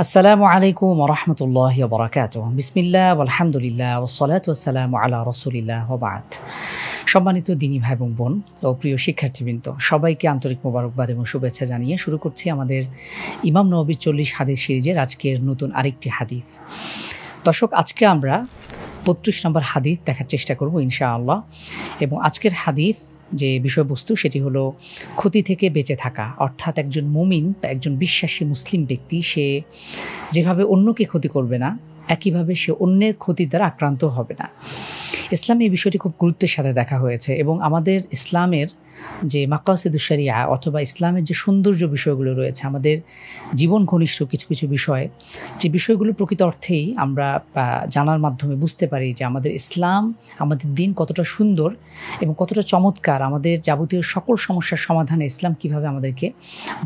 আসসালামু আলাইকুম ওয়া রাহমাতুল্লাহি ওয়া বারাকাতুহু। বিসমিল্লাহ ওয়ালহামদুলিল্লাহ ওয়াসসালাতু ওয়াসসালামু আলা রাসূলিল্লাহ ওয়া বা'দ। সম্মানিত দিনী ভাই এবং বোন ও প্রিয় শিক্ষার্থীবৃন্দ, সবাইকে আন্তরিক মোবারকবাদ এবং শুভেচ্ছা জানিয়ে শুরু করছি আমাদের ইমাম নববীর 40 হাদিস সিরিজের আজকের নতুন আরেকটি হাদিস। দর্শক, আজকে আমরা 32 নম্বর হাদিস দেখার চেষ্টা করব ইনশাআল্লাহ। এবং আজকের হাদিস যে বিষয়বস্তু সেটি হলো ক্ষতি থেকে বেঁচে থাকা, অর্থাৎ একজন মুমিন বা একজন বিশ্বাসী মুসলিম ব্যক্তি সে যেভাবে অন্যকে ক্ষতি করবে না, একইভাবে সে অন্যের ক্ষতির দ্বারা আক্রান্ত হবে না। ইসলামে এই বিষয়টি খুব গুরুত্বের সাথে দেখা হয়েছে এবং আমাদের ইসলামের যে মাকাসিদুশ শরিয়া অথবা ইসলামের যে সৌন্দর্য বিষয়গুলো রয়েছে, আমাদের জীবন ঘনিষ্ঠ কিছু কিছু বিষয়, যে বিষয়গুলো প্রকৃত অর্থেই আমরা জানার মাধ্যমে বুঝতে পারি যে আমাদের ইসলাম, আমাদের দিন কতটা সুন্দর এবং কতটা চমৎকার। আমাদের যাবতীয় সকল সমস্যার সমাধানে ইসলাম কিভাবে আমাদেরকে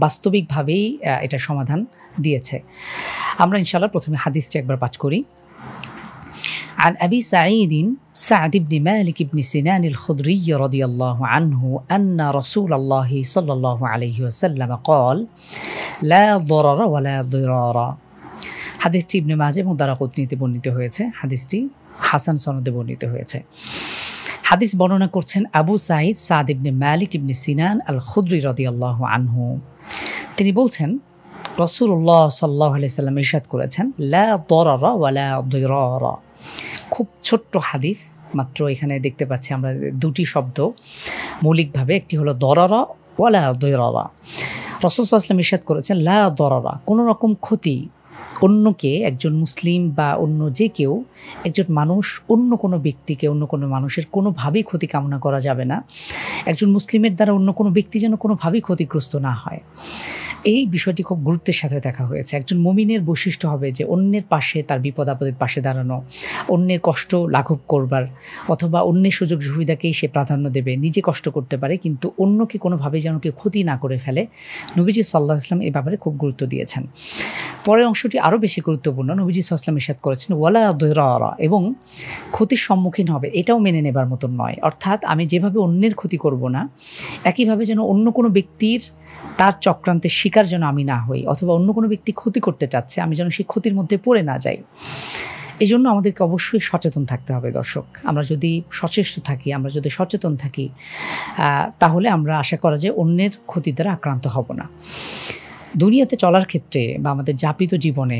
বাস্তবিকভাবেই এটা সমাধান দিয়েছে। আমরা ইনশাআল্লাহ প্রথমে হাদিসটা একবার পাঠ করি। عن أبي سعيد سعد بن مالك بن سنان الخضري رضي الله عنه أن رسول الله صلى الله عليه وسلم قال لا ضرر ولا ضرار। হাদিসটি ইবনে মাজাহ এবং দারাকুতনিতে বর্ণিত হয়েছে। হাদিসটি হাসান সনদে বর্ণিত হয়েছে। হাদিস বর্ণনা করছেন আবু সাঈদ সাদ ইবনে মালিক ইবনে সিনান আল খুদরি রাদিয়াল্লাহু আনহু। তিনি বলছেন, রাসূলুল্লাহ সাল্লাল্লাহু আলাইহি সাল্লাম ইরশাদ করেছেন, লা দরারা ওয়ালা দিরারা। খুব ছোট্ট হাদিস, মাত্র এখানে দেখতে পাচ্ছি আমরা দুটি শব্দ মৌলিকভাবে, একটি হলো দরারা ওয়ালা দিরারা। রাসূল সাল্লাল্লাহু আলাইহি ওয়াসাল্লাম ইরশাদ করেছেন, লা দরারা, কোনো রকম ক্ষতি অন্যকে, একজন মুসলিম বা অন্য যে কেউ, একজন মানুষ অন্য কোনো ব্যক্তিকে, অন্য কোনো মানুষের কোনোভাবেই ক্ষতি কামনা করা যাবে না। একজন মুসলিমের দ্বারা অন্য কোনো ব্যক্তি যেন কোনোভাবেই ক্ষতিগ্রস্ত না হয়। এই বিষয়টি খুব গুরুত্বের সাথে দেখা হয়েছে। একজন মুমিনের বৈশিষ্ট্য হবে যে অন্যের পাশে, তার বিপদ আপদের পাশে দাঁড়ানো, অন্যের কষ্ট লাঘব করবার, অথবা অন্যের সুযোগ সুবিধাকেই সে প্রাধান্য দেবে। নিজে কষ্ট করতে পারে কিন্তু অন্যকে কোনোভাবেই যেন কেউ ক্ষতি না করে ফেলে। নবীজি সাল্লাল্লাহু আলাইহি ওয়াসাল্লাম এই ব্যাপারে খুব গুরুত্ব দিয়েছেন। পরের অংশটি আরও বেশি গুরুত্বপূর্ণ। নবীজি সাল্লাল্লাহু আলাইহি ওয়াসাল্লাম ইরশাদ করেছেন, ওয়ালা দিরারা, এবং ক্ষতির সম্মুখীন হবে এটাও মেনে নেবার মতন নয়। অর্থাৎ আমি যেভাবে অন্যের ক্ষতি করব না, একইভাবে যেন অন্য কোনো ব্যক্তির তার চক্রান্তের শিকার যেন আমি না হই, অথবা অন্য কোনো ব্যক্তি ক্ষতি করতে চাচ্ছে আমি যেন সেই ক্ষতির মধ্যে পড়ে না যাই। এই জন্য আমাদেরকে অবশ্যই সচেতন থাকতে হবে। দর্শক, আমরা যদি সচেষ্ট থাকি, আমরা যদি সচেতন থাকি, তাহলে আমরা আশা করা যায় অন্যের ক্ষতির দ্বারা আক্রান্ত হব না। দুনিয়াতে চলার ক্ষেত্রে বা আমাদের যাপিত জীবনে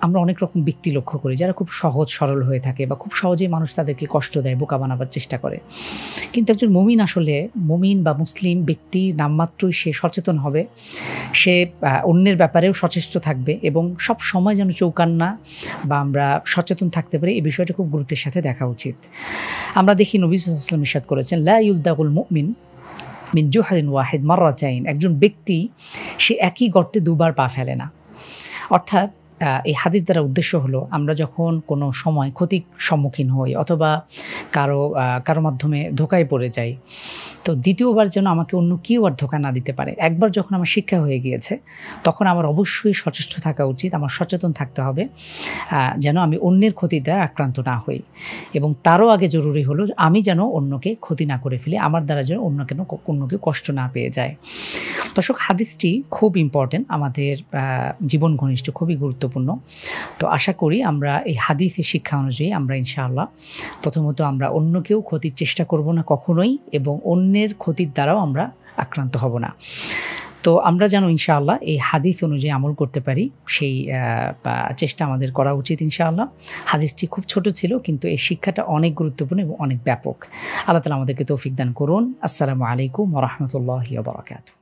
আমরা অনেক রকম ব্যক্তি লক্ষ্য করি যারা খুব সহজ সরল হয়ে থাকে বা খুব সহজেই মানুষ তাদেরকে কষ্ট দেয়, বোকা বানাবার চেষ্টা করে। কিন্তু একজন মুমিন, আসলে মুমিন বা মুসলিম ব্যক্তি নামমাত্রই সে সচেতন হবে, সে অন্যের ব্যাপারেও সচেষ্ট থাকবে এবং সব সময় যেন চৌকান্না বা আমরা সচেতন থাকতে পারি, এই বিষয়টা খুব গুরুত্বের সাথে দেখা উচিত। আমরা দেখি নবী সাল্লাল্লাহু আলাইহি ওয়াসাল্লাম ইরশাদ করেছেন, লা ইউলদাগুল মুমিন মিন জুহরিন ওয়াহিদ মাররাতাইন। একজন ব্যক্তি সে একই গর্তে দুবার পা ফেলে না। অর্থাৎ এই হাদিস দ্বারা উদ্দেশ্য হলো, আমরা যখন কোনো সময় ক্ষতির সম্মুখীন হই অথবা কারো মাধ্যমে ধোকায় পড়ে যাই, তো দ্বিতীয়বার যেন আমাকে অন্য কেউ আর ধোকা না দিতে পারে। একবার যখন আমার শিক্ষা হয়ে গিয়েছে, তখন আমার অবশ্যই সচেষ্ট থাকা উচিত, আমার সচেতন থাকতে হবে যেন আমি অন্যের ক্ষতির দ্বারা আক্রান্ত না হই। এবং তারও আগে জরুরি হলো আমি যেন অন্যকে ক্ষতি না করে ফেলি, আমার দ্বারা যেন অন্যকে কষ্ট না পেয়ে যায়। দর্শক, হাদিসটি খুব ইম্পর্টেন্ট, আমাদের জীবন ঘনিষ্ঠ, খুবই গুরুত্বপূর্ণ। তো আশা করি আমরা এই হাদিসের শিক্ষা অনুযায়ী আমরা ইনশাআল্লাহ প্রথমত আমরা অন্যকেও ক্ষতির চেষ্টা করব না কখনোই, এবং অন্যের ক্ষতির দ্বারাও আমরা আক্রান্ত হব না। তো আমরা যেন ইনশাআল্লাহ এই হাদিস অনুযায়ী আমল করতে পারি, সেই চেষ্টা আমাদের করা উচিত ইনশাআল্লাহ। হাদিসটি খুব ছোট ছিল কিন্তু এই শিক্ষাটা অনেক গুরুত্বপূর্ণ এবং অনেক ব্যাপক। আল্লাহ তাআলা আমাদেরকে তৌফিক দান করুন। আসসালামু আলাইকুম ওয়া রাহমাতুল্লাহি ওয়া বারাকাতুহু।